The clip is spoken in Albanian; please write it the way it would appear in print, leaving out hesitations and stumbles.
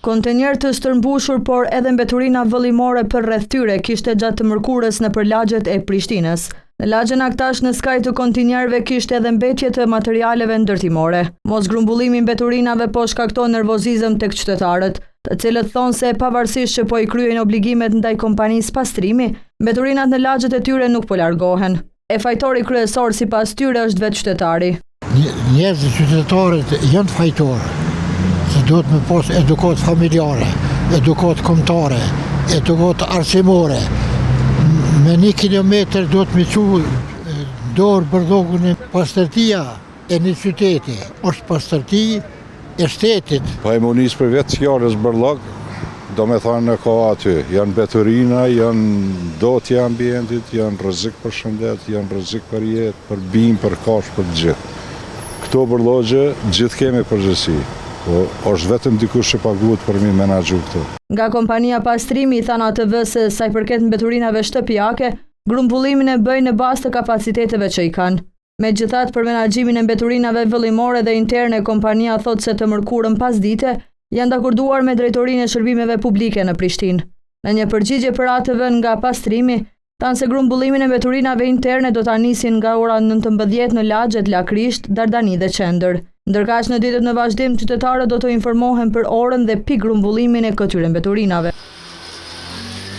Kontenjer të stërmbushur, por edhe mbeturina vëllimore për rreth tyre kishte gjatë të mërkurës nëpër lagjet e Prishtinës. Në lagjen Aktash në skaj të kontenjerëve kishte edhe mbetje të materialeve ndërtimore. Mos grumbullimi i mbeturinave po shkakton nervozizëm tek qytetarët, të cilët thonë se pavarësisht që po i kryejnë obligimet ndaj kompanisë pastrimi, mbeturinat në lagjet e tyre nuk po largohen. E fajtori kryesor sipas tyre është vetë qytetari. Njerëzit qytetarët janë fajtorë. Se duhet me pas edukat familjare, edukat kombëtare, edukat arsimore. Me 1 kilometër duhet me qu dorë bërdogun e pastërtia e një qyteti. Është pastërti e shtetit. Pa e munis për vetë qjarës bërlog, do me thanë ka aty. Janë beturina, janë dotje ambientit, janë rrezik për shëndet, janë rrezik për jetë, për bimë, për kash, për gjithë. Këto bërlogje gjithë kemi përgjësi. Po, është vetëm dikush që paguhet për mi menaxhu këto. Nga kompania pastrimi i than ATV se sa i përket mbeturinave shtëpiake, grumbullimin e bëjnë në bazë të kapaciteteve që i kanë. Megjithatë, për menaxhimin e mbeturinave vëllimore dhe interne, kompania thot se të mërkurën pasdite janë dakorduar me drejtorinë e shërbimeve publike në Prishtinë. Në një përgjigje për ATV nga pastrimi, thanë se grumbullimin e mbeturinave interne do ta nisin nga ora 19 në lagjet Lakrisht, Dardani dhe Qendër. Ndërkaq në ditët në vazhdim, qytetarët do të informohen për orën dhe pikë grumbullimin e këtyre mbeturinave.